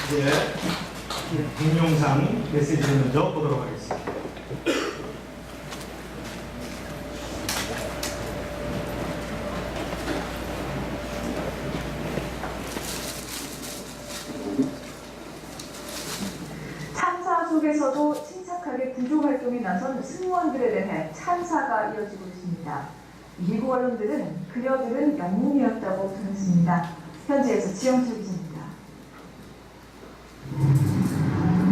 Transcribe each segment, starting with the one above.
이제 동영상 메시지를 먼저 보도록 하겠습니다. 참사 속에서도 침착하게 구조 활동에 나선 승무원들에 대해 찬사가 이어지고 있습니다. 미국 언론들은 그녀들은 영웅이었다고 전했습니다. 현지에서 지영철 기자입니다.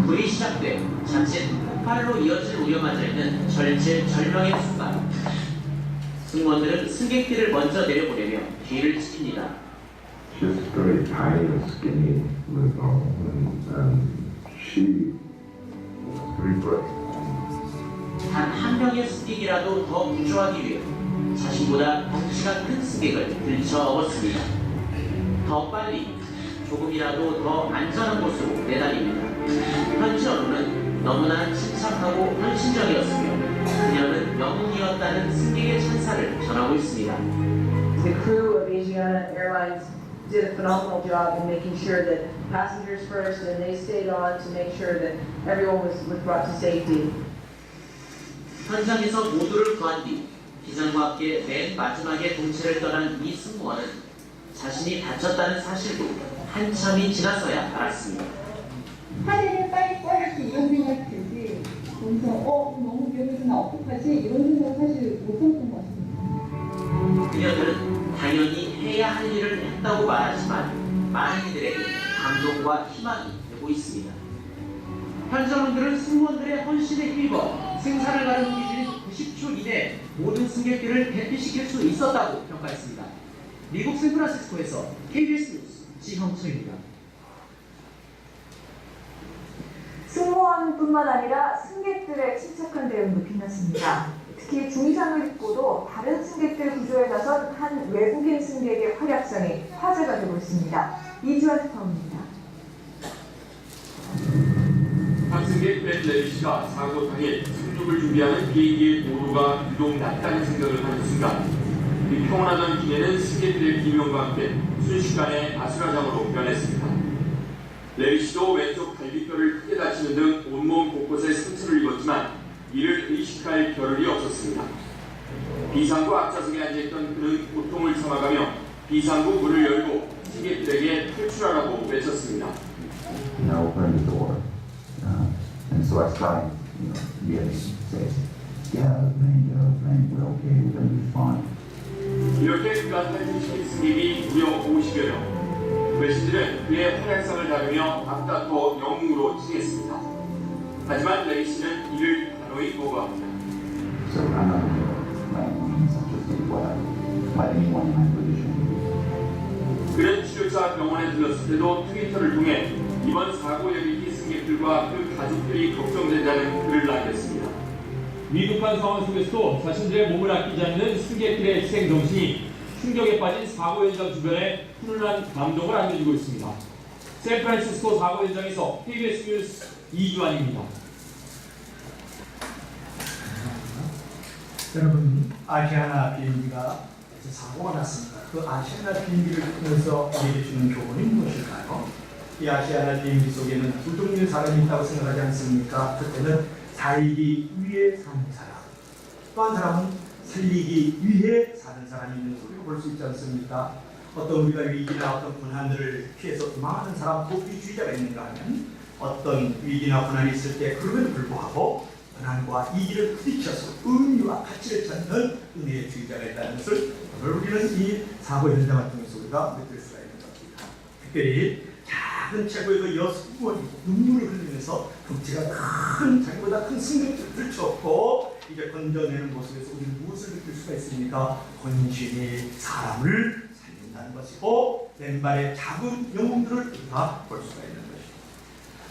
불이 시작돼 자칫 폭발로 이어질 우려가 있는 절체절명의 순간, 승무원들은 승객들을 먼저 내려보내며 뒤를 지킵니다. She's very tiny and skinny, she was very brave. 단 한 명의 승객이라도 더 구조하기 위해 자신보다 덩치가 큰 승객을 들쳐업었습니다. 더 빨리, 조금이라도 더 안전한 곳으로 내다립니다. 현지 언론은 너무나 침착하고 헌신적이었으며 그녀는 영웅이었다는 승객의 찬사를 전하고 있습니다. The crew of Asiana Airlines did a phenomenal job in making sure that passengers first, and they stayed on to make sure that everyone was brought to safety. 현장에서 모두를 구한 뒤 기장과 함께 맨 마지막에 동체를 떠난 이 승무원은 자신이 다쳤다는 사실도 한참이 지나서야 알았습니다. 하늘을 빨리 뻔할지 이런 생각이 들지, 거기서 너무 위험해서 나 어떡하지 이런 생각 사실 못했던 것 같습니다. 그녀들은 당연히 해야 할 일을 했다고 말하지만 많은 이들에게 감동과 희망이 되고 있습니다. 현장원들은 승무원들의 헌신에 힘입어 생사를 가는 기준인 90초 이내 모든 승객들을 대피시킬 수 있었다고 평가했습니다. 미국 샌프란시스코에서 KBS 뉴스 지형철입니다. 승무원뿐만 아니라 승객들의 침착한 대응도 빛났습니다. 특히 중상을 입고도 다른 승객들 구조에 나선 한 외국인 승객의 활약상이 화제가 되고 있습니다. 이주환 특파원입니다. 탑승객 벤 레비시가 사고 당일 상륙을 준비하는 비행기의 고도가 유독 낮다는 생각을 하는 순간, 이 평온하던 기내는 승객들의 비명과 함께 순식간에 아수라장으로 변했습니다. 레비시도 왼쪽 갈비뼈를 크게 다치는 등 온몸 곳곳에 상처를 입었지만 이를 의식할 겨를이 없었습니다. 비상구 앞좌석에 앉아있던 그는 고통을 참아가며 비상구 문을 열고 승객들에게 탈출하라고 외쳤습니다. Now open the door. And so I started, yelling, say, get out of the plane, we're okay, we're going to be fine. 이렇게 그가 탈출시킨 승객이 무려 50여 명. 외신들은 그의 활약상을 다루며 앞다퉈 영웅으로 칭했습니다. 하지만 레이 씨는 이를 단호히 거부합니다. So I'm not going to by any means just what anyone in my position would do. 그는 치료차 병원에 들렀을 때도 트위터를 통해 이번 사고 여객기 승객들과 그 가족들이 걱정된다는 글을 남겼습니다. 위급한 상황 속에서도 자신들의 몸을 아끼지 않는 승객들의 희생 정신이 충격에 빠진 사고 현장 주변에 훈훈한 감동을 안겨주고 있습니다. 샌프란시스코 사고 현장에서 KBS 뉴스 이주환입니다. 여러분, 아시아나 비행기가 사고가 났습니다. 그 아시아나 비행기를 통해서 우리에게 주는 교훈이 무엇일까요? 이 아시아나 비행기 속에는 두 종류의 사람이 있다고 생각하지 않습니까? 그때는 살기 위해 사는 사람, 또 한 사람은 살리기 위해 사는 사람이 있는 것을 볼 수 있지 않습니까? 어떤 우리가 위기나 어떤 고난들을 피해서 도망하는 사람, 복비주의자가 있는가 하면 어떤 위기나 고난이 있을 때 그럼에도 불구하고 고난과 이기를 부딪혀서 의미와 가치를 찾는 은혜의 주의자가 있다는 것을 오늘 우리는 이 사고 현장을 통해서 우리가 느낄 수가 있는 겁니다. 특별히 작은 체구의 그 여승무원이 눈물을 흘리면서 덩치가 큰 자기보다 큰 승객들을 들쳤고 이제 건져내는 모습에서 우리는 무엇을 느낄 수가 있습니까? 헌신이 사람을 살린다는 것이고 왼발의 작은 영웅들을 우리가 볼 수가 있는 것입니다.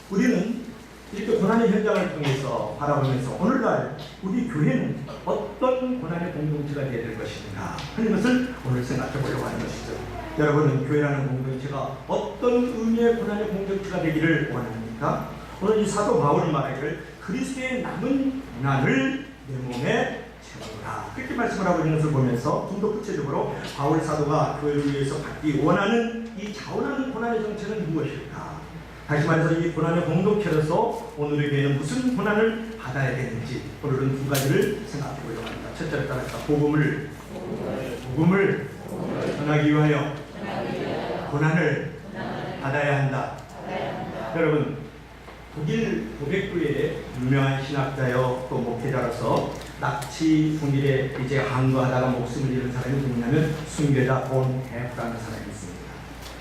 우리는 이렇게 고난의 현장을 통해서 바라보면서 오늘날 우리 교회는 어떤 고난의 공동체가 되어야 될 것인가 하는 것을 오늘 생각해 보려고 하는 것이죠. 여러분은 교회라는 공동체가 어떤 의미의 고난의 공동체가 되기를 원합니까? 오늘 이 사도 바울이 말하기를 그리스도의 남은 고난을 내 몸에 채우라 그렇게 말씀을 하고 있는 것을 보면서 좀 더 구체적으로 바울 사도가 교회를 위해서 받기 원하는 이 자원하는 고난의 정체는 무엇일까? 다시 말해서 이 고난의 공동체로서 오늘의 교회는 무슨 고난을 받아야 되는지 오늘은 두 가지를 생각해 보려고 합니다. 첫째로 따라서 복음을 전하기 위하여 고난을 받아야 한다. 여러분, 독일 고백교회의 유명한 신학자요 또 목회자로서 납치 통일에 이제 항거하다가 목숨을 잃은 사람이 누구냐면 순교자 본 해프라는 사람이 있습니다.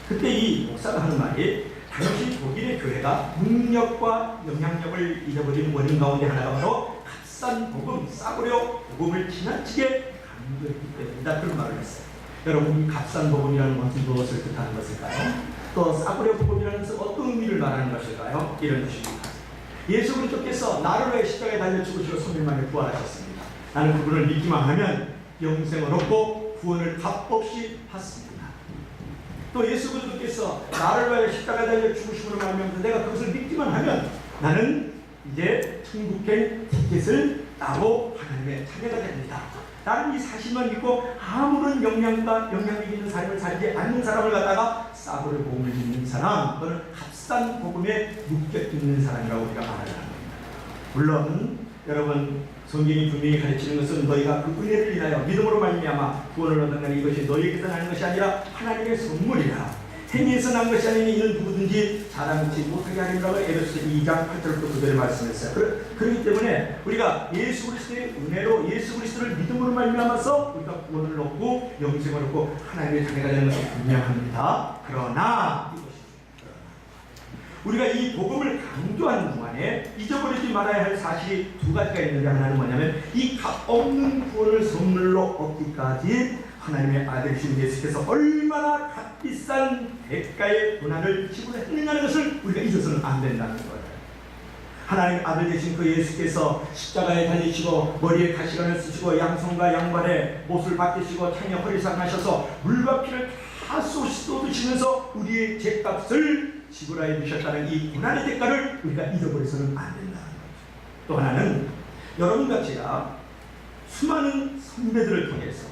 그때 이 목사가 하는 말이 당시 독일의 교회가 능력과 영향력을 잃어버린 원인 가운데 하나가 바로 값싼 복음, 싸구려 복음을 지나치게 강조했기 때문이다. 그런 말을 했어요. 여러분, 값싼 복음이라는 것은 무엇을 뜻하는 것일까요? 또 싸구려 복음이라는 것은 어떤 의미를 말하는 것일까요? 이런 것입니다. 예수 그리스도께서 나를 위해 십자가에 달려 죽으시고 3일 만에 부활하셨습니다. 나는 그분을 믿기만 하면 영생을 얻고 구원을 값없이 받습니다. 또 예수 그리스도께서 나를 위하여 십자가에 달려 죽으심으로 말미암아 내가 그것을 믿기만 하면 나는 이제 천국행 티켓을 따고 하나님의 자녀가 됩니다. 나는 이 사실만 믿고 아무런 영향력 있는 삶을 살지 않는 사람을 갖다가 싸구려 복음을 믿는 사람, 그거는 값싼 복음에 묶여 있는 사람이라고 우리가 말을 합니다. 물론 여러분, 성경이 분명히 가르치는 것은 너희가 그 은혜를 인하여 믿음으로 말미암아 구원을 얻는 이것이 너희에게서 나는 것이 아니라 하나님의 선물이라. 행위에서 난 것이 아니니 이는 누구든지 자랑치 못하게 하리라고 에베소서 2장 8절부터 9절에 말씀했어요. 그렇기 때문에 우리가 예수 그리스도의 은혜로 예수 그리스도를 믿음으로 말미암아서 우리가 구원을 얻고 영생을 얻고 하나님의 자녀가 되는 것이 분명합니다. 그러나 우리가 이 복음을 강조하는 동안에 잊어버리지 말아야 할 사실이 두 가지가 있는데, 하나는 뭐냐면 이 값없는 구원을 선물로 얻기까지 하나님의 아들이신 예수께서 얼마나 값비싼 대가의 고난을 지불했느냐는 것을 우리가 잊어서는 안 된다는 거예요. 하나님의 아들 되신 그 예수께서 십자가에 달리시고 머리에 가시관을 쓰시고 양손과 양발에 못을 박히시고 창에 허리상하셔서 물과 피를 다 쏟으시면서 우리의 죄값을 지불하여 주셨다는 이 고난의 대가를 우리가 잊어버려서는 안 된다는 거죠. 또 하나는 여러분과 제가 수많은 선배들을 통해서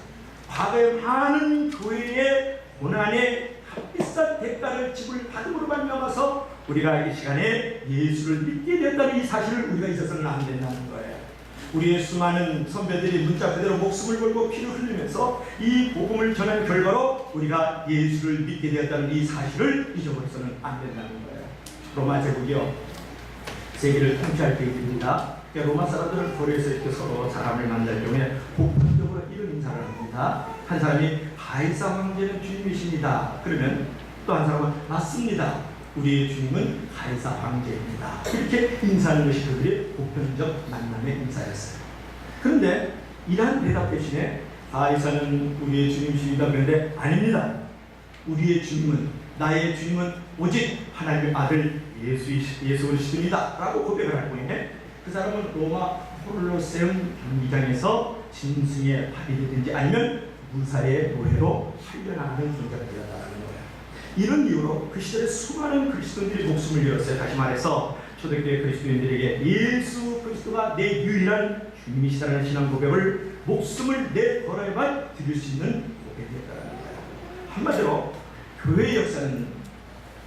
과거의 많은 교회의 고난의 값비싼 대가를 지불받음으로 말미암아서 우리가 이 시간에 예수를 믿게 됐다는 이 사실을 우리가 잊어서는 안 된다는 거예요. 우리의 수많은 선배들이 문자 그대로 목숨을 걸고 피를 흘리면서 이 복음을 전한 결과로 우리가 예수를 믿게 되었다는 이 사실을 잊어버려서는 안 된다는 거예요. 로마 제국이요, 세계를 통치할 때입니다. 로마 사람들은 거리에서 이렇게 서로 사람을 만날 경우에 보편적으로 이런 인사를 합니다. 한 사람이 가이사 황제는 주님이십니다. 그러면 또 한 사람은 맞습니다. 우리의 주님은 가이사 황제입니다. 이렇게 인사하는 것이 그들의 보편적 만남의 인사였어요. 그런데 이러한 대답 대신에 가이사는 우리의 주님이십니다. 그런데 아닙니다. 우리의 주님은, 나의 주님은 오직 하나님의 아들 예수 그리스도입니다. 라고 고백을 할 뿐이네. 그 사람은 로마 콜로세움 경기장에서 짐승에 발휘되든지 아니면 무사의 노예로 살려나가는 존재가 되었다는 거예요. 이런 이유로 그 시절에 수많은 그리스도인들이 목숨을 잃었어요. 다시 말해서 초대교회 그리스도인들에게 예수 그리스도가 내 유일한 주님이시다는 신앙 고백을 목숨을 내걸어야만 드릴 수 있는 고백이었다는 거예요. 한마디로 교회의 역사는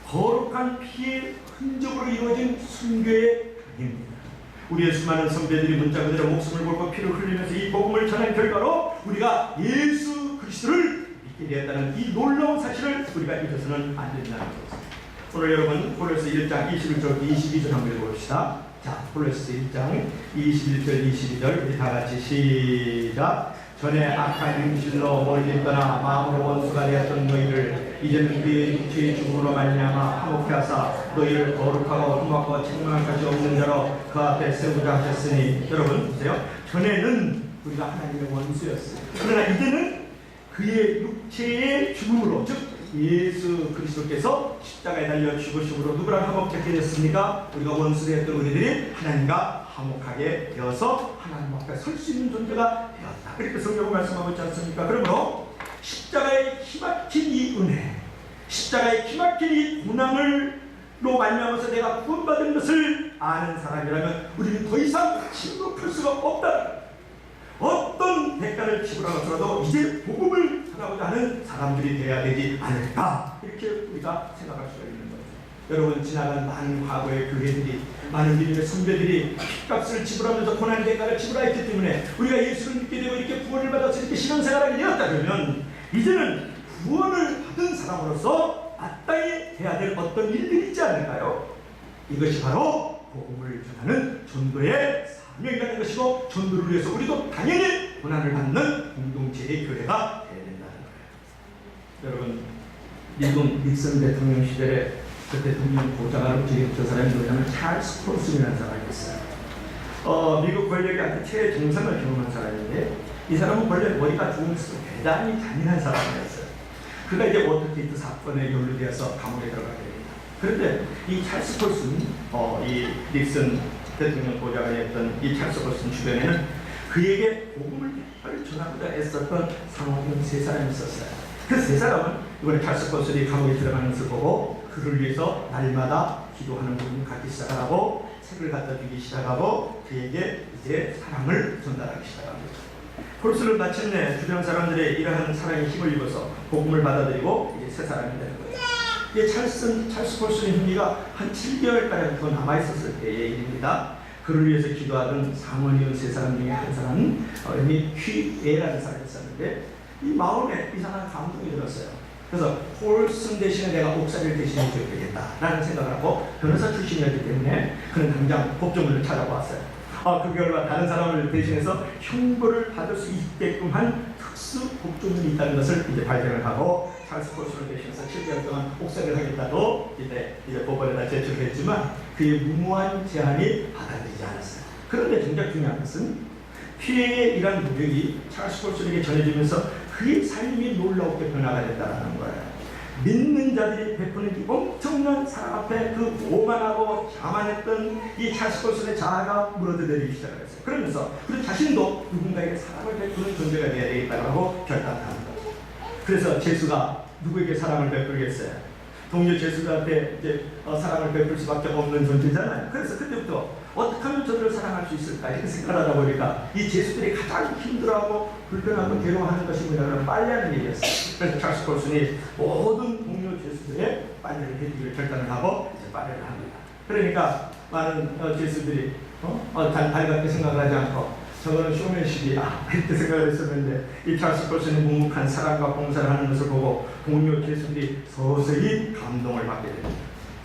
거룩한 피의 흔적으로 이루어진 순교의 강입니다. 우리의 수많은 선배들이 문자 그대로 목숨을 걸고 피를 흘리면서 이 복음을 전한 결과로 우리가 예수 그리스도를 믿게 되었다는 이 놀라운 사실을 우리가 잊어서는 안 된다는 것입니다. 오늘 여러분 콜로새 1장 21절부터 22절 한번 읽어봅시다. 자, 콜로새 1장 21절 22절 우리 다같이 시작. 전에 악한 행실로 멀리 떠나 마음으로 원수가 되었던 너희를 이제는 그의 육체의 죽음으로 말미암아 화목케 하사 너희를 거룩하고 흠없고 책망할 것이 없는 자로 그 앞에 세우자 하셨으니. 여러분 보세요. 전에는 우리가 하나님의 원수였어요. 그러나 이제는 그의 육체의 죽음으로, 즉 예수 그리스도께서 십자가에 달려 죽으심으로 누구랑 화목케 됐습니까? 우리가 원수되었던 우리들이 하나님과 화목하게 되어서 하나님 앞에 설 수 있는 존재가 되었다. 그렇게 성경은 말씀하고 있지 않습니까? 그러므로 십자가의 기막힌 이 은혜, 십자가의 기막힌 이 고난을로 말미암아서 내가 구원받은 것을 아는 사람이라면 우리는 더 이상 침묵할 수가 없다. 어떤 대가를 지불하더라도 이제 복음을 전하고자 하는 사람들이 되어야 되지 않을까, 이렇게 우리가 생각할 수가 있는 거죠. 여러분, 지나간 많은 과거의 교회들이, 많은 믿음의 선배들이 핏값을 지불하면서 고난의 대가를 지불하였기 때문에 우리가 예수를 믿게 되고 이렇게 구원을 받아서 이렇게 신앙생활하게 되었다 그러면 이제는 구원을 받은 사람으로서 마땅히 해야 될 어떤 일들이 있지 않을까요? 이것이 바로 복음을 전하는 전도의 사명이라는 것이고, 전도를 위해서 우리도 당연히 고난을 받는 공동체의 교회가 되어야 된다는 거예요. 여러분, 미국 닉슨 대통령 시절에 그 대통령 보좌관으로 저 사람이 누구냐면 찰스 콜슨이라는 사람이 있어요. 미국 권력의 아주 최정상을 경험한 사람인데, 이 사람은 원래 머리가 좋으면서 대단히 잔인한 사람이었어요. 그가 이제 워터게이트 사건에 연루되어서 감옥에 들어가게 됩니다. 그런데 이 찰스 콜슨, 이 닉슨 대통령 보좌관이었던 이 찰스 콜슨 주변에는 그에게 복음을 전하고자 애썼던 상호형 세 사람이 있었어요. 그 세 사람은 이번에 찰스 콜슨이 감옥에 들어가는 것을 보고 그를 위해서 날마다 기도하는 부분을 갖기 시작하고 책을 갖다 주기 시작하고 그에게 이제 사랑을 전달하기 시작합니다. 콜슨은 마침내 주변 사람들의 이러한 사랑에 힘을 입어서 복음을 받아들이고 이제 새 사람이 되는 거예요. 이게 찰스 콜슨의 형기가 한 7개월가량 더 남아있었을 때의 일입니다. 그를 위해서 기도하던 상원이온 세 사람 중에 한 사람은 이름이 퀴에라는 사람이 있었는데, 이 마음에 이상한 감동이 들었어요. 그래서 콜슨 대신에 내가 옥사를 대신해 줘야 되겠다라는 생각을 하고, 변호사 출신이었기 때문에 그는 당장 법조문을 찾아보았어요. 그 결과 다른 사람을 대신해서 형벌을 받을 수 있게끔 한 특수 법조문이 있다는 것을 이제 발견을 하고, 찰스 콜슨을 대신해서 7개월 동안 옥사를 하겠다고 이제 법원에다 제출했지만 그의 무모한 제안이 받아들이지 않았어요. 그런데 정작 중요한 것은 피해의 이러한 노력이 찰스 콜슨에게 전해지면서 그의 삶이 놀랍게 변화가 됐다는 거예요. 믿는 자들이 베푸는 이 엄청난 사랑 앞에 그 오만하고 자만했던 이 찰스 콜슨의 자아가 무너져내리기 시작했어요. 그러면서 그 자신도 누군가에게 사랑을 베푸는 존재가 되어야 되겠다고 하고 결단을 합니다. 그래서 제수가 누구에게 사랑을 베풀겠어요? 동료 제수들한테 이제 사랑을 베풀 수밖에 없는 존재잖아요. 그래서 그때부터 어떻게 하면 저들을 사랑할 수 있을까 이렇게 생각하다 보니까 이 제수들이 가장 힘들어하고 불편하고 괴로워하는 것이 뭐냐면 빨래하는 일이었어요. 그래서 찰스 콜슨이 모든 동료 제수들의 빨래를 해주기를 결단을 하고 이제 빨래를 합니다. 그러니까 많은 제수들이 달갑게 생각을 하지 않고 저거는 쇼맨십이야 이렇게 생각을 했었는데, 이 찰스 콜슨의 묵묵한 사랑과 봉사를 하는 것을 보고 동료 제수들이 서서히 감동을 받게 됩니다.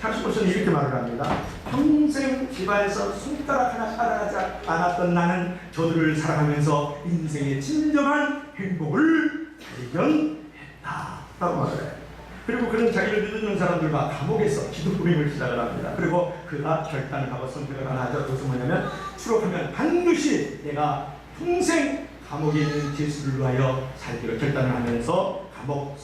찰스 콜슨은 이렇게 말을 합니다. 평생 집안에서 손가락 하나 따라가지 않았던 나는 저들을 사랑하면서 인생의 진정한 행복을 발견했다 라고 말을 해요. 그리고 그는 자기를 믿어주는 사람들과 감옥에서 기도 모임을 시작을 합니다. 그리고 그가 결단을 하고 선택을 하나 하죠. 그것은 뭐냐면, 추록하면 반드시 내가 평생 감옥에 있는 제수를 위하여 살기로 결단을 하면서 감옥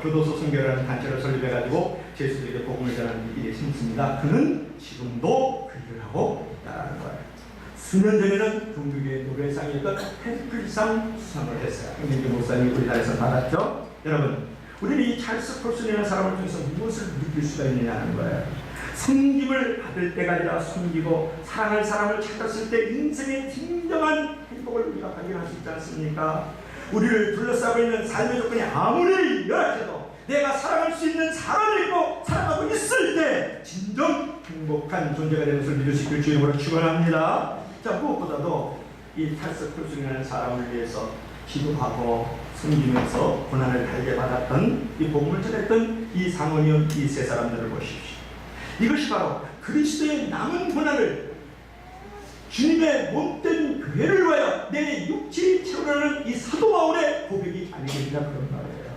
교도소 선교라는 단체를 설립해가지고 제수들에게 복음을 전하는 일에 힘씁니다. 그는 지금도 그 일을 하고 있다는 거예요. 수년 전에는 동교의 노벨상이었던 템플상 수상을 했어요. 김민규 목사님이 우리나라에서 받았죠. 여러분, 우리는 이 찰스 콜슨이라는 사람을 통해서 무엇을 느낄 수가 있느냐는 거예요. 섬김을 받을 때가 아니라 섬기고 사랑할 사람을 찾았을 때 인생의 진정한 행복을 우리가 발견할 수 있지 않습니까? 우리를 둘러싸고 있는 삶의 조건이 아무리 열악해도 내가 사랑할 수 있는 사람이 있고 사랑하고 있을 때 진정 행복한 존재가 되는 것을 믿을 수 있길 주님으로 축원합니다. 자, 무엇보다도 이 찰스 콜슨이라는 사람을 위해서 기도하고 섬기면서 고난을 달게 받았던 이 복음을 전했던 이 상원이온 이 세 사람들을 보십시오. 이것이 바로 그리스도의 남은 고난을 주님의 몸된 교회를 위하여 내 육체를 채우려는 이 사도 바울의 고백이 아니겠냐 그런 말이에요.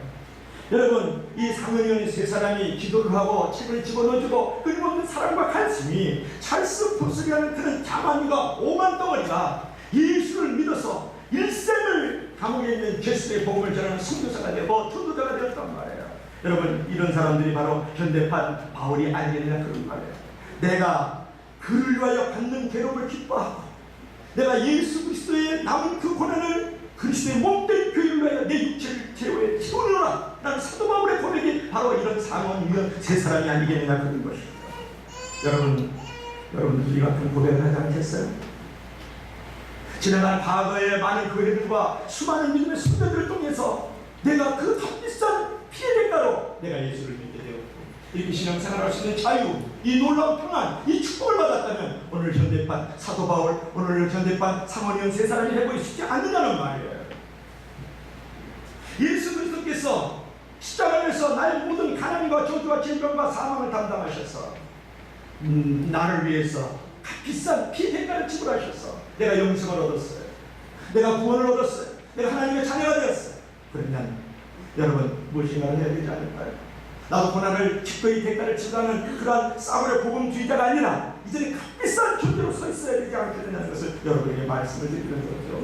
여러분, 이 상원이온 세 사람이 기도를 하고 책을 집어넣어주고 끊임없는 사랑과 관심이 찰스 콜슨이라는 그런 자만과 오만 덩어리가 예수를 믿어서 일생을 감옥에 있는 제수의 복음을 전하는 선교사가 되고 전도자가 되었단 말이에요. 여러분, 이런 사람들이 바로 현대판 바울이 아니겠냐 그런 말이에요. 내가 그를 위하여 받는 괴로움을 기뻐하고 내가 예수 그리스도의 남은 그 고난을 그리스도의 몸된 교회를 위하여 내 육체를 채우노라 라는 사도 바울의 고백이 바로 이런 상원이면 세 사람이 아니겠느냐 그런 것입니다. 여러분 우리 같은 고백을 하지 않겠어요? 지나간 과거의 많은 교회들과 수많은 믿음의 순간들을 통해서 내가 그 값비싼 피해 대가로 내가 예수를 믿게 되었고 이렇게 신앙생활할 수 있는 자유, 이 놀라운 평안, 이 축복을 받았다면 오늘 현대판 사도 바울, 오늘 현대판 상원의원 세 사람이 해보기 쉽지 않느냐는 말이에요. 예수 그리스도께서 십자가에서 나의 모든 가난과 저주와 질병과 사망을 담당하셔서 나를 위해서 값비싼 피 대가를 지불하셔서 내가 영생을 얻었어요. 내가 구원을 얻었어요. 내가 하나님의 자녀가 되었어요. 그러면 여러분 무엇인가를 해야 되지 않을까요? 나도 고난을 기꺼이 대가를 치르는 그러한 싸구려 복음주의자가 아니라 이제는 값비싼 존재로 서 있어야 되지 않겠느냐는 것을 여러분에게 말씀을 드리는 거죠.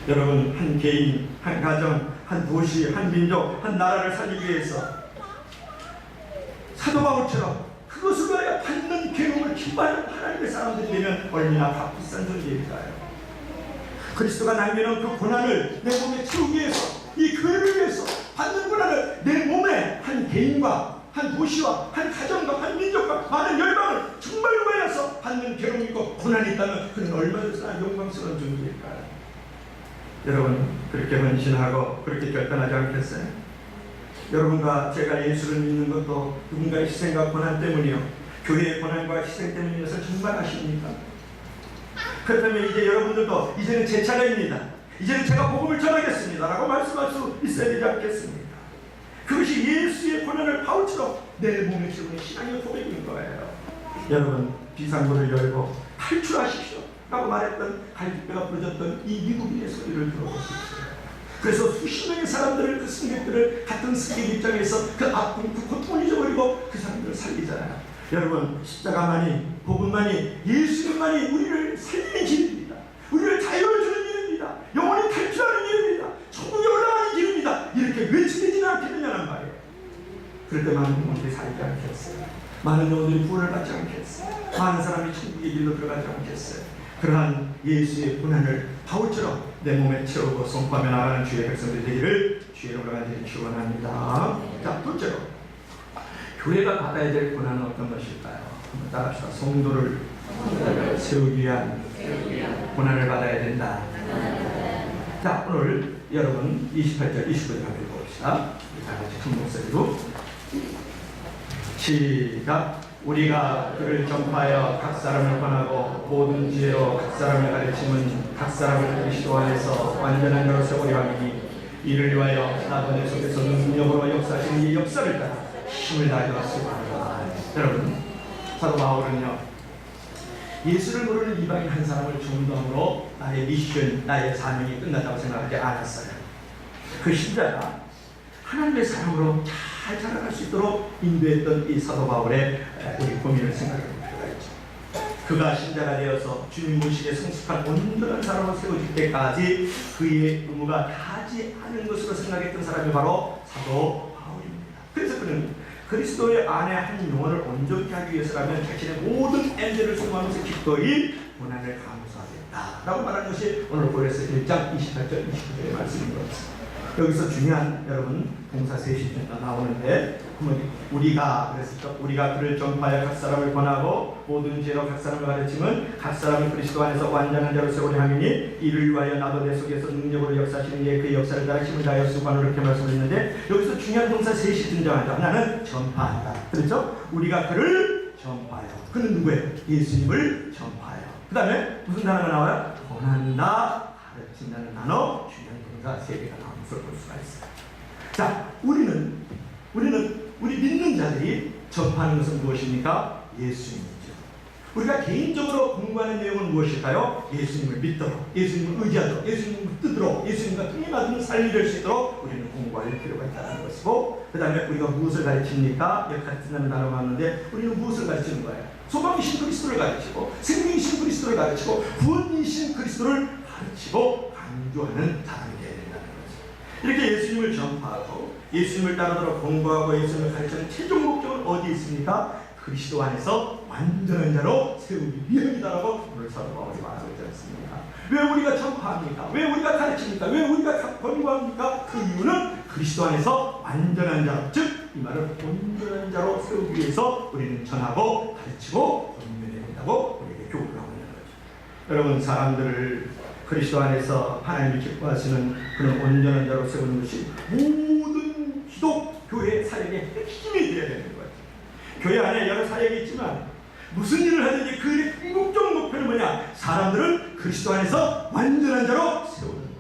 여러분 한 개인, 한 가정, 한 도시, 한 민족, 한 나라를 살리기 위해서 사도 바울처럼 그것을 위하여 받는 괴로움을 기뻐하는 하나님의 사람들이 되면 얼마나 값비싼 존재일까요? 그리스도가 남겨놓은 그 고난을 내 몸에 채우기 위해서, 이 교회를 위해서 받는 고난을 내 몸에 한 개인과 한 도시와 한 가정과 한 민족과 많은 열방을 정말 위하여서 받는 괴로움이고 고난이 있다면 그는 얼마나 영광스러운 존재일까요? 여러분 그렇게 헌신하고 그렇게 결단하지 않겠어요? 여러분과 제가 예수를 믿는 것도 누군가의 희생과 고난 때문이요, 교회의 고난과 희생 때문인 것을 정말 아십니까? 그렇다면 이제 여러분들도 이제는 제 차례입니다, 이제는 제가 복음을 전하겠습니다 라고 말씀할 수 있어야 되지 않겠습니까? 그것이 예수의 고난을 바울처럼 내 몸에 채우는 신앙의 고백인 거예요. 여러분 비상구를 열고 탈출하십시오 라고 말했던 갈빗배가 부러졌던 이 미국인의 소리를 들어보십시오. 그래서 수십 명의 사람들을, 그 승객들을 같은 승객 입장에서 그 아픔, 그 고통을 잊어버리고 그 사람들을 살리잖아요. 여러분 십자가만이, 복음만이, 예수님만이 우리를 살리는 길입니다. 우리를 자유를 주는 길입니다. 영원히 탈출하는 길입니다. 천국에 올라가는 길입니다. 이렇게 외치지는 않겠느냐는 말이에요. 그럴 때 많은 영혼들이 살지 않겠어요? 많은 영혼들이 구원을 받지 않겠어요? 많은 사람이 천국의 길로 들어가지 않겠어요? 그러한 예수의 고난을 바울처럼 내 몸에 채우고 선포하며 나가는 주의 백성들이 되기를 주의 이름으로 간절히 축원합니다. 자, 둘째로 교회가 받아야 될 고난은 어떤 것일까요? 한번 따라합시다. 성도를 세우기 위한 고난을 받아야 된다. 자, 오늘 여러분 28절, 29절 한번 읽어봅시다. 다 같이 큰 목소리로 시작. 우리가 그를 전파하여 각 사람을 권하고 모든 지혜로 각 사람을 가르침은 각 사람을 그리스도 안에서 완전한 자로 세우려 함이니 이를 위하여 나도 내 속에서 능력으로 역사하시는 이 역사를 따라 힘을 다하여 수고하라. 여러분 사도 바울은요, 예수를 모르는 이방인 한 사람을 전도함으로 나의 미션, 나의 사명이 끝났다고 생각하지 않았어요. 그 신자가 하나님의 사람으로 잘 자라갈 수 있도록 인도했던 이 사도 바울의 우리 고민을 생각해 볼 필요가 있죠. 그가 신자가 되어서 주님 모시기에 성숙한 온전한 사람으로 세워질 때까지 그의 의무가 다하지 않은 것으로 생각했던 사람이 바로 사도 바울입니다. 그래서 그는 그리스도의 안에 한 영혼을 온전히 하기 위해서라면 자신의 모든 엔젤을 수고하면서 기꺼이 고난을 감수하겠다라고 말하는 것이 오늘 고린도서 1장 28절 29절의 말씀인 것 같습니다. 여기서 중요한 여러분 동사 셋이 나오는데, 우리가 그랬었죠. 우리가 그를 전파하여 각 사람을 권하고 모든 죄로 각 사람을 가르침은 각 사람을 그리스도 안에서 완전한 자로 세우려 함이니 이를 위하여 나도 내 속에서 능력으로 역사하시는 이의 그 역사를 따라 힘을 다하여 수고하노라 이렇게 말씀드렸는데, 여기서 중요한 동사 셋이 등장한다. 하나는 전파한다. 그렇죠? 우리가 그를 전파하여. 그는 누구예요? 예수님을 전파하여. 그 다음에 무슨 단어가 나와요? 권한다, 가르친다는 단어, 중요한 동사 세 개가 나옵니다. 볼 수가 있어요. 자, 우리는 우리 믿는 자들이 전파하는 것은 무엇입니까? 예수님이죠. 우리가 개인적으로 공부하는 내용은 무엇일까요? 예수님을 믿도록, 예수님을 의지하도록, 예수님을 뜻도록, 예수님과 통일받은 삶이 될 수 있도록 우리는 공부할 필요가 있다는 것이고, 그 다음에 우리가 무엇을 가르칩니까? 가르친다는 단어가 왔는데 우리는 무엇을 가르치는 거예요? 소망이신 그리스도를 가르치고, 생명이신 그리스도를 가르치고, 구원이신 그리스도를 가르치고 강조하는 사람이 되어야 된다는 거죠. 이렇게 예수님을 전파하고 예수님을 따르도록 공부하고 예수님을 가르치는 최종 목적은 어디에 있습니까? 그리스도 안에서 완전한 자로 세우기 위함이다라고 오늘 사도 바울이 말하고 있지 않습니까? 왜 우리가 전파합니까? 왜 우리가 가르칩니까? 왜 우리가 권고합니까? 그 이유는 그리스도 안에서 완전한 자, 즉 이 말은 온전한 자로 세우기 위해서 우리는 전하고 가르치고 권면해야 된다고 우리에게 교훈을 하고 있는 거죠. 여러분, 사람들을 그리스도 안에서 하나님이 기뻐하시는 그런 온전한 자로 세우는 것이 모든 기독교회 사역의 핵심이 되어야 되는 거예요. 교회 안에 여러 사역이 있지만 무슨 일을 하든지 그 일의 궁극적 목표는 뭐냐? 사람들을 그리스도 안에서 완전한 자로 세우는 것입니다.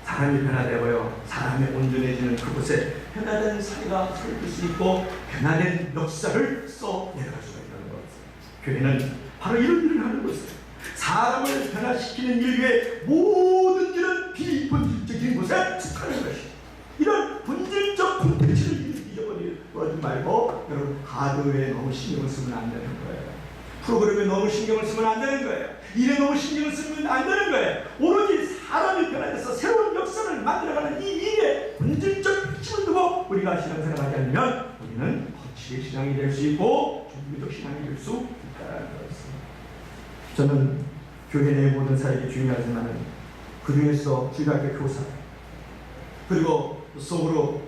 사람이 변화되고요, 사람이 온전해지는 그곳에 변화된 사회가 설릴 수 있고 변화된 역사를 써내려갈 수가 있다는 것. 교회는 바로 이런 일을 하는 것이에요. 사람을 변화시키는 일 외에 모든 일은 비본질적인 곳에 속하는 것이에요. 이런 본질적 콘텐츠를 잊어버리지 말고 여러분 하드웨어에 너무 신경을 쓰면 안 되는 거예요. 프로그램에 너무 신경을 쓰면 안 되는 거예요. 일에 너무 신경을 쓰면 안 되는 거예요. 오로지 사람이 변화돼서 새로운 역사를 만들어가는 이 일에 본질적 힘을 두고 우리가 신앙생활하지 않으면 우리는 거칠의 신앙이 될 수 있고 종교적 신앙이 될 수 있다는 것입니다. 저는 교회 내 모든 사역이 중요하지만 그 중에서 주일학교 교사 그리고 속으로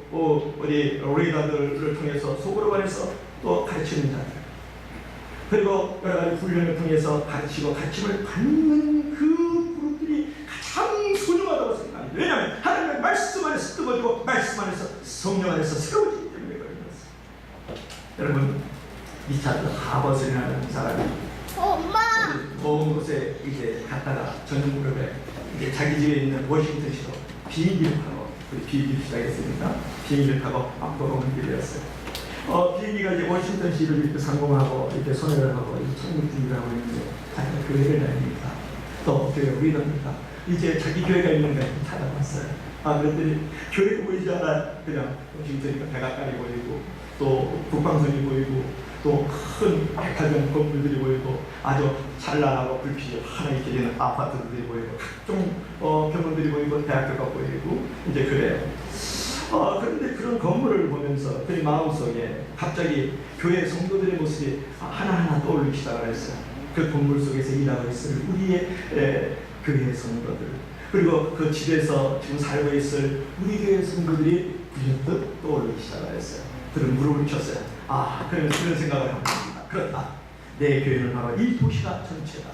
우리 리더들을 통해서 속으로 관해서 또 가르치는 자들 그리고 여러 가지 훈련을 통해서 가르치고 가르침을 받는 그 그룹들이 가장 소중하다고 생각합니다. 왜냐하면 하나님의 말씀 안에서 뜨거워지고 말씀 안에서 성령 안에서 새로워지기 때문에 그런 것입니다. 여러분 리차드 하버슨이라는 사람이 먼 곳에 이제 갔다가 저녁 무렵에 이제 자기 집에 있는 워싱턴시로 비행기를 타고 비행기를 시작했으니까 비행기를 타고 막 돌아오는 길이었어요. 비행기가 이제 워싱턴시를 이렇게 상공하고 이렇게 선회를 하고 이제 착륙 준비를 하고 있는데 자기가 교회를 다닙니다. 또 교회 리더입니다. 이제 자기 교회가 있는 걸 찾아봤어요. 그랬더니 교회가 보이지 않아요. 그냥 워싱턴이니까 백악관이 보이고 또 북방성이 보이고 또 큰 백화점 건물들이 보이고 아주 찬란하고 불빛이 하나에 길이는 아파트들이 보이고 각종 병원들이 보이고 대학교가 보이고 이제 그래요. 그런데 그런 건물을 보면서 그의 마음속에 갑자기 교회 성도들의 모습이 하나하나 떠오르기 시작을 했어요. 그 건물 속에서 일하고 있을 우리의 교회 성도들 그리고 그 집에서 지금 살고 있을 우리 교회 성도들이 부쩍 떠오르기 시작을 했어요. 그런 무릎을 쳤어요. 그런 생각을 합니다. 그렇다. 내 교회는 바로 이 도시가 전체다.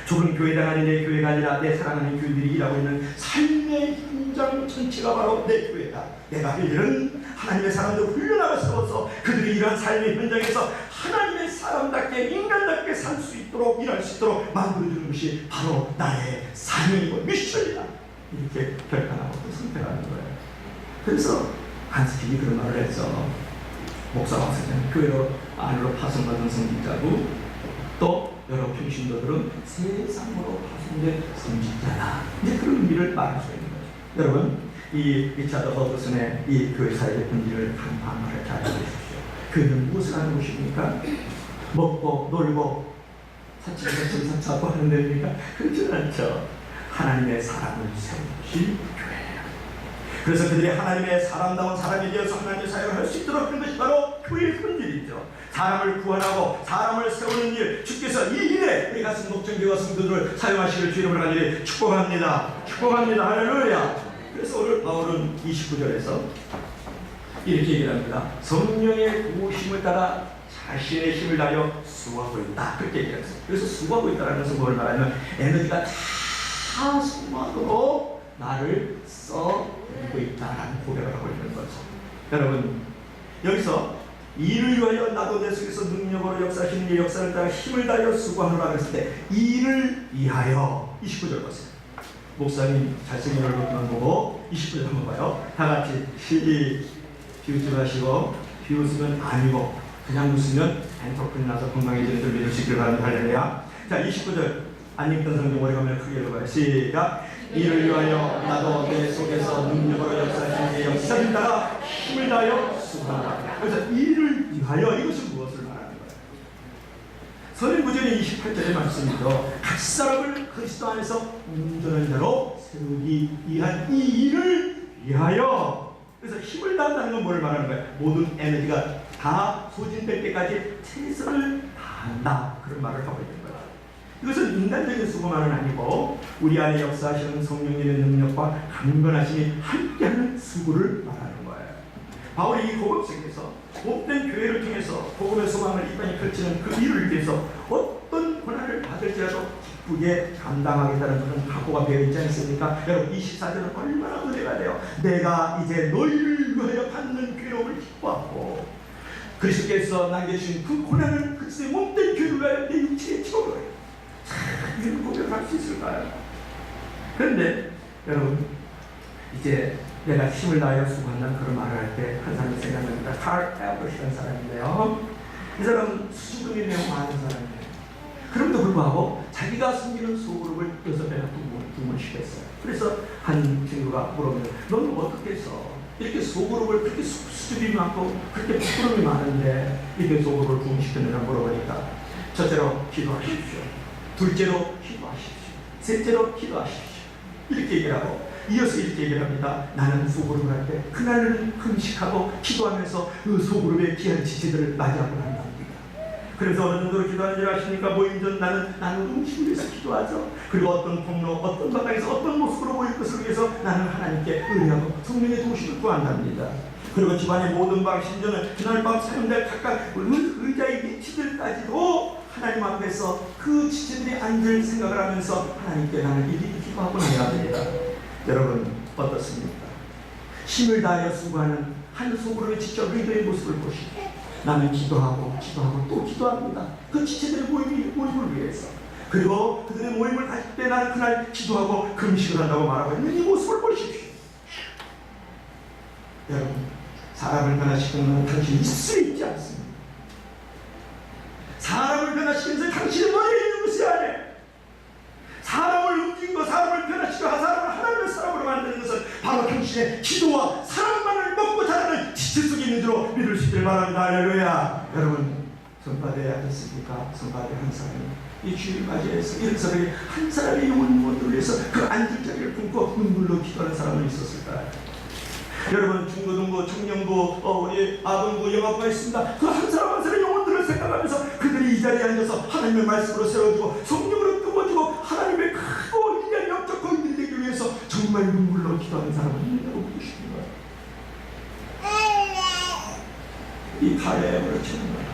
좁은 교회당 아닌 내 교회가 아니라 내 사랑하는 교회들이 일하고 있는 삶의 현장 전체가 바로 내 교회다. 내가 할 일은 하나님의 사람들 훈련하고 세워서 그들이 이러한 삶의 현장에서 하나님의 사람답게 인간답게 살 수 있도록 일할 수 있도록 만들어주는 것이 바로 나의 사명이고 미션이다. 이렇게 결단하고 또 선택하는 거예요. 그래서 한스킨이 그런 말을 했죠. 목사 박사장 교회로 안으로 파송받은 성직자고 또 여러 평신도들은 세상으로 파송된 성직자다. 이제 그런 의미를 말할 수 있는 거죠. 여러분 이 리차드 허드슨의 이 교회 사역의 본질을 한마디로 잘 알아주십시오. 교회는 무엇을 하는 곳입니까? 먹고 놀고 사치하고 하는 데입니까? 그렇지 않죠. 하나님의 사람을 세우는 것이 교회예요. 그래서 그들이 하나님의 사람다운 사람이 되어서 하나님의 사역을 할 수 있도록 하는 것이 바로 교회의 본질이죠. 사람을 구원하고 사람을 세우는 일, 주께서 이 일에 우리 같은 목장교와 성도들을 사용하시길 주 이름으로 간절히 축복합니다. 축복합니다. 할렐루야. 그래서 오늘 바울은 29절에서 이렇게 얘기를 합니다. 성령의 도우심을 따라 자신의 힘을 다하여 수고하고 있다. 그렇게 얘기했어요. 그래서 수고하고 있다는 것은 뭘 말하면 에너지가 다 수고하도록 나를 써내고 있다라는 고백을 하고 있는 거죠. 여러분 여기서 이를 위하여 나도 내 속에서 능력으로 역사하시는 이 역사를 따라 힘을 다하여 수고하노라 했을 때 이를 위하여 29절 보세요. 목사님 잘생긴 얼굴만 보고 29절 한번 봐요. 다 같이 비웃지 마시고 비웃으면 아니고 그냥 웃으면 엔토크니 나서 건강해지는 줄 믿을 수 있기를 바랍니다. 할렐루야. 자 29절 안 읽던 성경 오래가면 크게 읽어봐요. 시작. 이를 위하여 나도 내 속에서 능력으로 역사하시는 이 역사를 따라 힘을 다하여 수고하노라. 그래서 이를 위하여 이것은 무엇을 말하는 거예요? 선인구절의 28절의 말씀이죠. 각 사람을 그리스도 안에서 온전한 자로 세우기 위한 이 일을 위하여. 그래서 힘을 다한다는 건 뭘 말하는 거예요? 모든 에너지가 다 소진될 때까지 최선을 다한다. 그런 말을 하고 있는 거예요. 이것은 인간적인 수고만은 아니고 우리 안에 역사하시는 성령님의 능력과 강건하심이 함께하는 수고를 말하는 거예요. 바울이 이 복음 속에서 복된 교회를 통해서 복음의 소망을 이 땅에 펼치는 그 일을 위해서 어떤 고난을 받을지라도 기쁘게 감당하겠다는 그런 각오가 되어 있지 않습니까? 여러분 24절은 얼마나 은혜가 돼요. 내가 이제 너희를 위하여 받는 괴로움을 기뻐하고 그리스도께서 남겨주신 그 고난을 그리스도의 몸된 교회가 내 육체에 채워버려요. 이런 고백할 수 있을까요? 그런데 여러분, 이제 내가 힘을 다하여 수고한다는 그런 말을 할 때 한 사람이 생각납니다. 칼 에버시라는 사람인데요. 이 사람은 수준이 매우 많은 사람이에요. 그럼에도 불구하고 자기가 섬기는 소그룹을 6배나 두문시켰어요. 그래서 한 친구가 물어보면 너는 어떻게 했어? 이렇게 소그룹을 그렇게 수줍이 많고 그렇게 부끄러움이 많은데 이렇게 소그룹을 부흥시켰느냐 물어보니까 첫째로 기도하십시오. 둘째로 기도하십시오. 셋째로 기도하십시오. 이렇게 얘기를 하고 이어서 이렇게 얘기를 합니다. 나는 소그룹을 할 때 그날은 금식하고 기도하면서 그 소그룹의 귀한 지체들을 맞이하고 난답니다. 그래서 어느 정도로 기도하는 줄 아십니까? 모임 전 나는 음식을 위해서 기도하죠. 그리고 어떤 폭로, 어떤 바닥에서 어떤 모습으로 보일 것을 위해서 나는 하나님께 의뢰하고 성령의 도우심을 구한답니다. 그리고 집안의 모든 방 심지어는 그날 밤 사용될 각각 의자의 위치들까지도 하나님 앞에서 그 지체들이 앉을 생각을 하면서 하나님께 나는 일일이 기도하고 나야 됩니다. 여러분 어떻습니까? 힘을 다하여 수고하는 한 소그룹의 지체 리더의 모습을 보시고 나는 기도하고 또 기도합니다. 그 지체들의 모임을 위해서. 그리고 그들의 모임을 가질 때 나는 그날 기도하고 금식을 한다고 말하고 있는 이 모습을 보십시오. 여러분, 사람을 변화시키는 당신이 있을 수 있지 않습니다. 사람을 변화시키면서 당신의 머리에 있는 것이 아니에요. 사람을 움직이고 사람을 변화시키고 사람을 하나님의 사람으로 만드는 것은 바로 당신의 기도와 사랑만을 먹고 자라는 지체 속에 있는 줄로 믿을 수 있기를 바랍니다. 할렐루야. 여러분, 성파대에 앉았습니까? 성파대 한 사람이 이 주일 맞이해서 이런 사람이 한 사람의 영혼을 위해서 그 앉을 자리를 품고 눈물로 기도하는 사람은 있었을까요? 여러분, 중고등부, 청년부, 우리 아동부, 영아부가 있습니다. 그 한 사람 한 사람의 영혼들을 생각하면서 그들이 이 자리에 앉아서 하나님의 말씀으로 세워주고 성령으로 끄어주고 하나님의 크고 위대한 영적 거인들이 되기 위해서 정말 눈물로 기도하는 사람은 있느냐고 묻고 싶은 거예요. 이 가래에 그렇지는 거예요.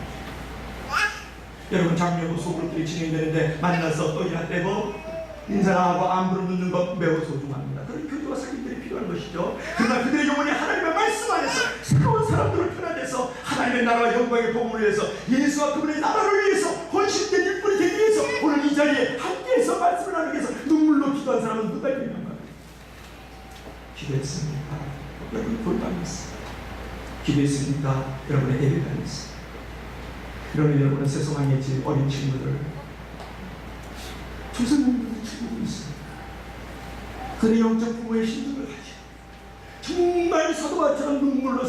여러분, 장려부 소그룹들이 진행되는데 만나서 떡이나 떼고 인사하고 안부를 묻는 것 매우 소중합니다. 그런 교제와 사귐들이 필요한 것이죠. 그러나 그들의 영혼이 하나님의 말씀 안에서 새로운 사람들을 변화돼서 하나님의 나라와 영광의 복음을 위해서 예수와 그분의 나라를 위해서 헌신된 일꾼이 되기 위해서 오늘 이 자리에 함께해서 말씀을 나누기 위해서 눈물로 기도한 사람은 누가 있는가? 기도했습니까? 여러분 볼빵했습니다. 기도했습니까? 여러분의 예배가 있습니다. 그러면 여러분은 세상에 지 어린 친구들 조선님들을 키우고 있습니다. 그의 영적 부모의 신중을 가지고 정말 사도와처럼 눈물로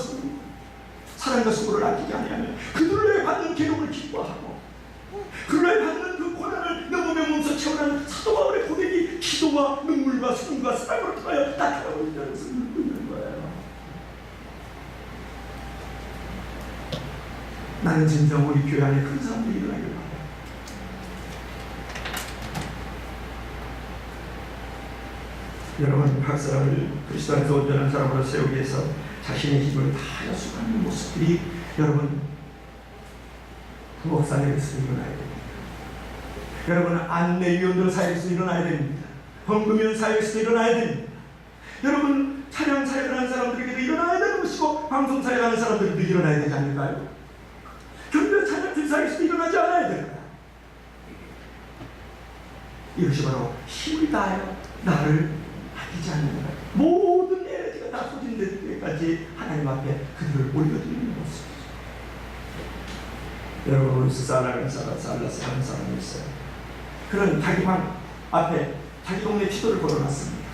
사랑과 수고를 아끼지 아니하면 그들로 받는 괴로움을 기뻐하고 그들로 받는 그 고난을 내 몸에 몸소 채워나는 사도 바울의 고백이 기도와 눈물과 수금과 사랑으로 통하여 나타나고 있다는 것을 믿고 있는 거예요. 나는 진정 우리 교회 안에 큰 사람들이 일어나길 바랍니다. 여러분, 각 사람을 그리스도 안에서 온전한 사람으로 세우기 위해서 자신의 힘을 다하여 수고하는 모습들이 여러분 부목 사회에서 일어나야 됩니다. 여러분, 안내위원들 사회에서 일어나야 됩니다. 헌금위원 사회에서 일어나야 됩니다. 여러분, 찬양 사역을 하는 사람들에게도 일어나야 되는 것이고 방송 사역을 하는 사람들에게도 일어나야 되지 않을까요? 경배 찬양팀 사회에서도 일어나지 않아야 될까요? 이것이 바로 힘을 다하여 나를 아끼지 않는 것. 모든 에너지가 다 소진될 때까지 하나님 앞에 그들을 올려드리는 것입니다. 여러분, 오늘 살라라는 사람이 있어요. 그는 자기 방 앞에 자기 동네 지도를 걸어놨습니다.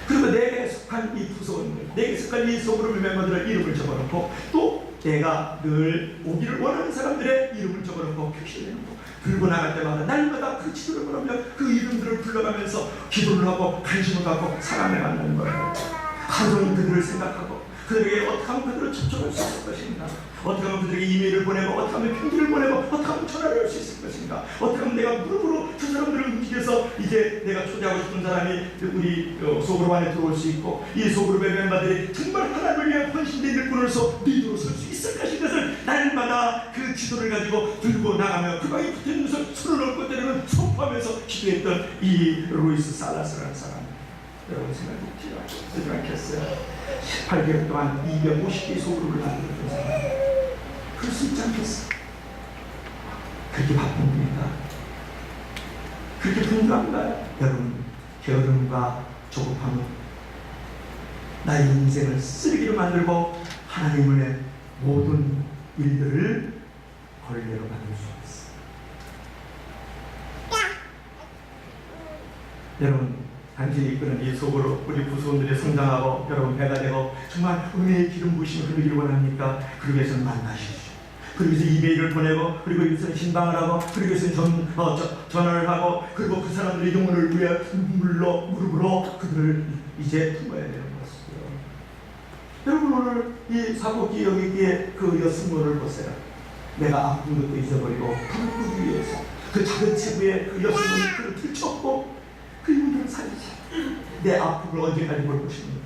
그리고 내게 속한 이 부서원들, 내게 속한 이 소그룹의 멤버들의 이름을 적어놓고 또 내가 늘 오기를 원하는 사람들의 이름을 적어놓고 표시를 해놓고 들고 나갈 때마다 날마다 그 지도를 걸으며 그 이름들을 불러가면서 기도를 하고 관심을 갖고 사랑을 만나는 거예요. 하루 종일 그들을 생각하고 그들에게 어떻게 하면 그들을 접촉할 수 있을 것인가, 어떻게 하면 그들에게 이메일을 보내고 어떻게 하면 편지를 보내고 어떻게 하면 전화를 할 수 있을 것인가, 어떻게 하면 내가 무릎으로 두 사람들을 움직여서 이제 내가 초대하고 싶은 사람이 우리 소그룹 안에 들어올 수 있고 이 소그룹의 멤버들이 정말 하나님을 위해 헌신된 일꾼으로서 리더로 설 수 있을 것인 것을 날마다 그 지도를 가지고 들고 나가며 그 방에 붙어있는 것을 손을 얹고 때리면 선포하면서 기도했던 이 루이스 살라스라는 사람, 여러분 생각이 필요하겠어요? 18개월 동안 250개의 소그룹을 만들었던 사람, 그럴 수 있지 않겠어? 그렇게 바쁩니까? 그렇게 분주한가요? 여러분, 게으름과 조급함은 나의 인생을 쓰레기로 만들고 하나님의 모든 일들을 걸레로 만들 수 있어요. 여러분, 당신이 이끄는 이 속으로 우리 부수원들이 성장하고 여러분 배가 되고 정말 은혜의 기름 부심을 흐르기를 원합니까? 그러기 위해서는 만나십시오. 그리고 이제 이메일을 보내고, 그리고 여기서 신방을 하고, 그리고 여기서 전화를 하고, 그리고 그 사람들의 영혼을 위해 무릎으로 그들을 이제 품어야 되는 것이죠. 여러분, 오늘 이 사복기 여기에 그 여승모를 보세요. 내가 아픈 것도 잊어버리고 불을 끄기 위해서 그 작은 체구에 그 여승모를 그를 들쳤고 그 이분들을 살리자. 내 아픔을 언제까지 볼 것입니까?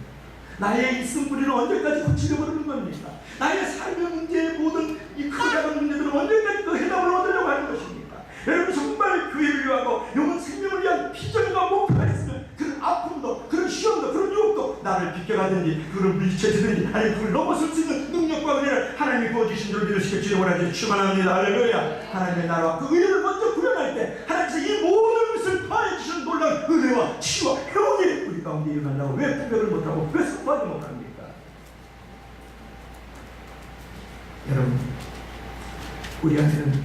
나의 있음 뿌리는 언제까지 고치려버리는 겁니까? 나의 삶의 문제의 모든 이 크고 작은 문제들은 언제까지 그 해답을 얻으려고 하는 것입니까? 여러분, 정말 교회를 위하고 영혼 생명을 위한 비전과 목표가 있으면 그런 아픔도, 그런 시험도, 그런 유혹도 나를 비껴가든지 그걸 물리쳐지든지 아니 그걸 넘어설 수 있는 능력과 은혜를 하나님이 부어주신 줄 믿으시길 주님을 축원합니다. 할렐루야. 하나님의 나라와 그 의를 먼저 구현할 때 하나님께서 이 모든 것을 더해주시는 놀라운 은혜와 치유와 회복이 우리 가운데 일어난다고 왜 분별을 못하고 왜 선포하지 못합니까? 여러분, 우리 안에는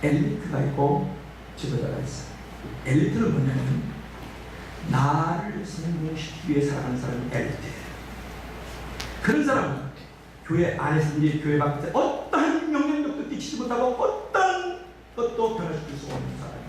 엘리트가 있고 지도자가 있어요. 엘리트는 뭐냐면 나를 성공시키기 위해 살아가는 사람이 엘리트예요. 그런 사람은 교회 안에서든지 교회 밖에서 어떠한 영향력도 끼치지 못하고 어떠한 것도 변화시킬 수 없는 사람이에요.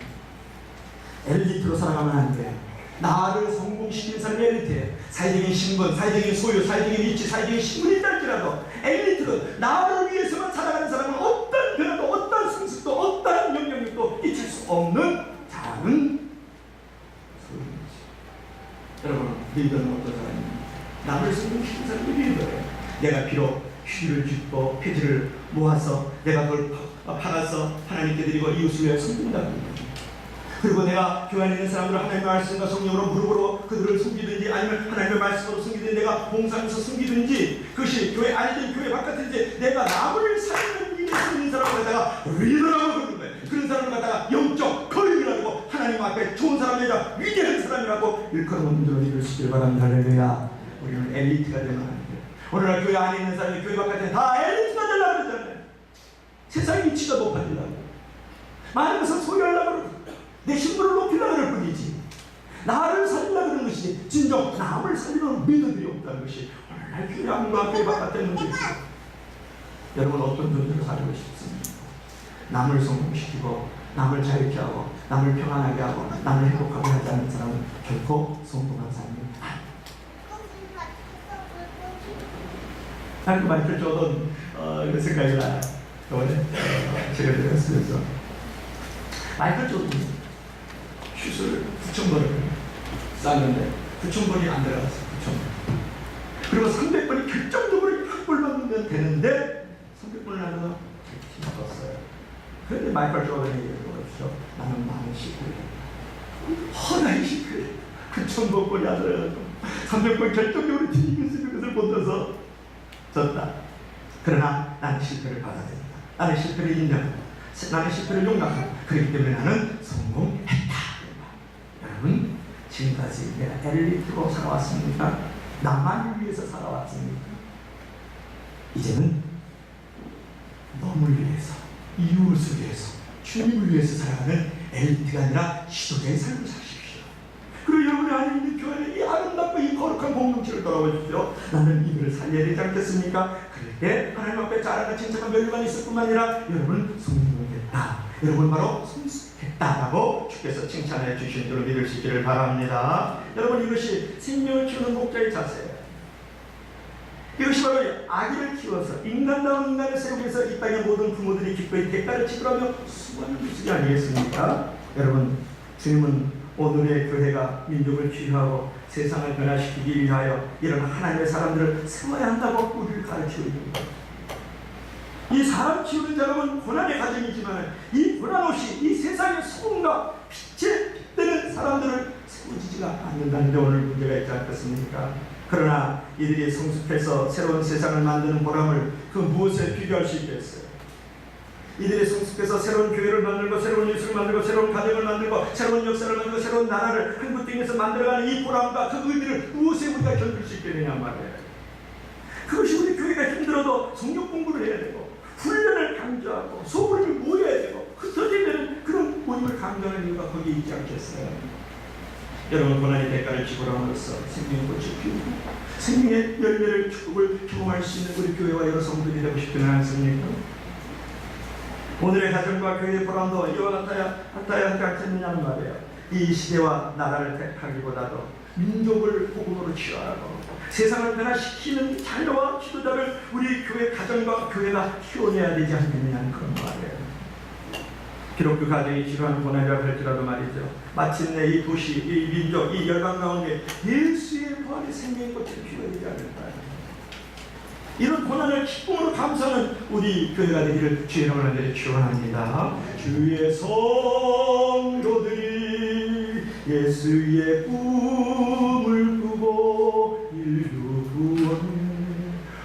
엘리트로 살아가면 안 돼요. 나를 성공시키는 사람이 엘리트예요. 사회적인 신분, 사회적인 소유, 사회적인 위치, 사회적인 신분이 있다할지라도 엘리트는 나를 위해서만 살아가는 사람은 어떤 변화도, 어떤 승승도, 어떤 영향력도 끼칠 수 없는 작은 소유입니다. 여러분, 리더는 어떤 사람입니까? 남을 성공시키는 사람이 리더예요. 내가 비록 휴지를 줍고 폐지를 모아서 내가 그걸 팔아서 하나님께 드리고 이웃을 위해 섬긴다는 그리고 내가 교회 안에 있는 사람들을 하나님의 말씀과 성령으로 무릎으로 그들을 섬기든지 아니면 하나님의 말씀으로 섬기든지 내가 봉사하면서 섬기든지 그것이 교회 안이든 교회 바깥이든지 내가 남을 살리는 일에 쓰는 사람을 갖다가 리더라고 부르는 거예요. 그런 사람을 갖다가 영적 거인이라고 하나님 앞에 좋은 사람이라 위대한 사람이라고 일컬어놓은 분들을 이루시길 바랍니다. 할렐루야. 우리는 엘리트가 되면 안 돼요. 오늘날 교회 안에 있는 사람이 교회 바깥에 다 엘리트가 되려고 그러잖아요. 세상의 위치가 높아지려고 많은 것을 소유하려고 그러고 내 신분을 높이려고 그럴 뿐이지 나를 살리려고 그러는 것이지 진정 남을 살리는 리더들이 없다는 것이 오늘날 교회 안과 교회 바깥에 문제입니다. 여러분, 어떤 존재로 살고 싶습니까? 남을 성공시키고 남을 자유케 하고 남을 평안하게 하고 남을 행복하게 하지 않는 사람은 결코 성공한 사람이 아닙니다. 그 마이클 조던 그 생각이 나요. 이번에 제가 들었으면서 마이클 조던이 슛을 9,000번을 쐈는데 9,000번이 안 들어갔어요. 9,000번. 그리고 300번이 결정적으로 한 골 맞으면 되는데 300번을 하면서 힘이 떴어요. 그런데 마이클 조던이 얘기를 해보십시오. 나는 많은 시크를 허나의 시크를 9,000번이 안 들어가고 300번 결정적으로 뒤집을 것을 못해서 졌다. 그러나 나는 실패를 받아들인다. 나는 실패를 인정한다. 나는 실패를 용납한다. 그렇기 때문에 나는 성공했다. 여러분, 지금까지 내가 엘리트로 살아왔습니까? 나만을 위해서 살아왔습니까? 이제는 너를 위해서, 이웃을 위해서, 주님을 위해서 살아가는 엘리트가 아니라 지도자의 삶을 사십시오. 그리고 여러분의 안에 있는 교회 안에 이 아름답고 이 거룩한 공동체를 돌아보십시오. 나는 이들을 살려야 되지 않겠습니까? 그럴 때 하나님 앞에 자랑과 칭찬과 멸류관이 있을 뿐만 아니라 여러분 성공했다. 여러분 바로 성숙했다라고 주께서 칭찬해 주신 줄 믿을 수 있기를 바랍니다. 여러분, 이것이 생명을 키우는 목자의 자세예요. 이것이 바로 아기를 키워서 인간다운 인간을 세우기 위해서 이 땅의 모든 부모들이 기꺼이 대가를 지불하며 수고하는 모습이 아니겠습니까? 여러분, 주님은 오늘의 교회가 민족을 치유하고 세상을 변화시키기 위하여 이런 하나님의 사람들을 세워야 한다고 우리를 가르치고 있는 거예요. 이 사람 키우는 자람은 고난의 가정이지만 이 고난 없이 이 세상의 소금과 빛에 빛되는 사람들을 세워지지가 않는다는 데 오늘 문제가 있지 않겠습니까? 그러나 이들이 성숙해서 새로운 세상을 만드는 보람을 그 무엇에 비교할 수 있겠어요? 이들이 성숙해서 새로운 교회를 만들고 새로운 예수를 만들고 새로운 가정을 만들고 새로운 역사를 만들고 새로운 나라를 한국 땅에서 만들어가는 이 보람과 그 의미를 무엇에 우리가 견딜 수 있게 되냐 말이에요. 그것이 우리 교회가 힘들어도 성경 공부를 해야 되고 훈련을 강조하고 소그룹을 모여야 되고 흩어지는 그런 모임을 강조하는 이유가 거기에 있지 않겠어요? 여러분, 고난의 대가를 지불함으로써 생명의 꽃을 피우고 생명의 열매를 축복을 경험할 수 있는 우리 교회와 여러 성도들이 되고 싶지는 않습니까? 오늘의 가정과 교회의 보람도 이와 같아야 하지 않겠느냐는 말이에요. 이 시대와 나라를 택하기보다도 민족을 복음으로 치유하고 세상을 변화시키는 자녀와 지도자를 우리 교회 가정과 교회가 키워내야 되지 않겠느냐는 그런 말이에요. 비록 그 가정이 지루한 고난이라고 할지라도 말이죠. 마침내 이 도시, 이 민족, 이 열방 가운데 예수의 부활의 생명의 꽃을 피워야 되지 않을까요? 이런 고난을 기쁨으로 감사하는 우리 교회가 되기를 주의 이름으로 간절히 축원합니다. 주의 성도들이 예수의 꿈을 꾸고 인류 구원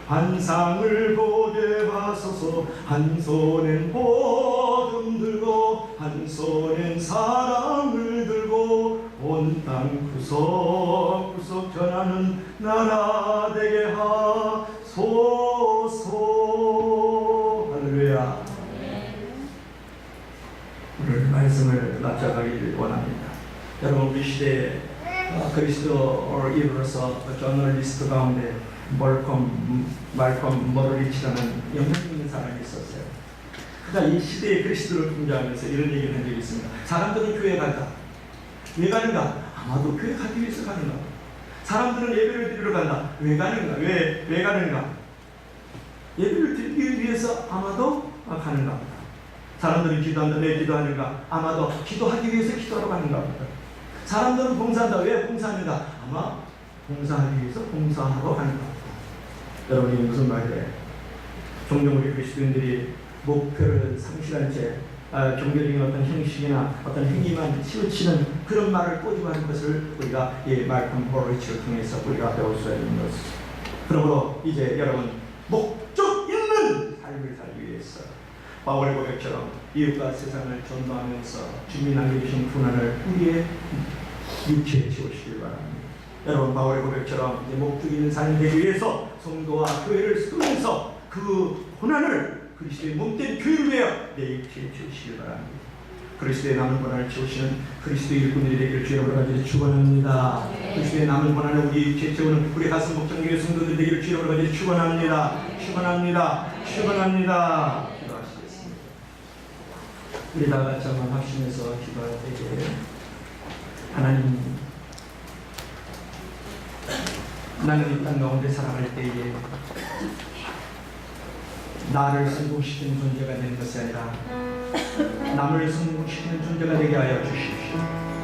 환상을 보게 하소서. 한 손엔 복음 들고 한 손엔 사랑을 들고 온 땅 구석구석 전하는 나라 되게 하소서. 할렐루야. 오늘 말씀을 납작하기를 원합니다. 여러분, 우리 시대에 그리스도인으로서 저널리스트 가운데 말콤 머러리치라는 영향 있는 사람이 있었어요. 그가 이 시대의 그리스도를 풍자하면서 이런 얘기를 한 적이 있습니다. 사람들은 교회 간다. 왜 가는가? 아마도 교회 가기 위해서 가는가? 사람들은 예배를 드리러 간다. 왜 가는가? 왜 가는가? 예배를 드리기 위해서 아마도 가는가 보다. 사람들은 기도한다. 왜 기도하는가? 아마도 기도하기 위해서 기도하러 가는가 보다. 사람들은 봉사한다. 왜 봉사하는가? 아마 봉사하기 위해서 봉사하러 가는가 보다. 여러분, 이게 무슨 말이에요? 종종 우리 그리스도인들이 목표를 상실한 채 종교적인 어떤 형식이나 어떤 행위만 치우치는 그런 말을 꼬집어 하는 것을 우리가 이 말콤 머러리치를 통해서 우리가 배울 수 있는 것이죠. 그러므로 이제 여러분, 목적 있는 삶을 살기 위해서 바울의 고백처럼 이웃과 세상을 전도하면서 주님이 남겨주신 고난을 우리의 육체에 지우시길 바랍니다. 여러분, 바울의 고백처럼 이제 목적 있는 삶이 되기 위해서 성도와 교회를 쓰면서 그 고난을 그리스도의 몸된 교회를 위하여 내 육체에 지우시길 바랍니다. 그리스도의 남은 고난을 지우시는 그리스도의 일꾼들이 되기를 주의 이름으로 간절히 축원합니다. 그리스도의 남은 고난을 우리 육체에 채우는 우리 가슴 목장교회 성도들 되기를 주의 이름으로 간절히 축원합니다. 축원합니다. 축원합니다. 기도하시겠습니다. 우리 다 같이 한번 합심해서 기도할 때에 하나님, 나는 이 땅 가운데 살아갈 때에 나를 성공시키는 존재가 되는 것이 아니라 남을 성공시키는 존재가 되게 하여 주십시오.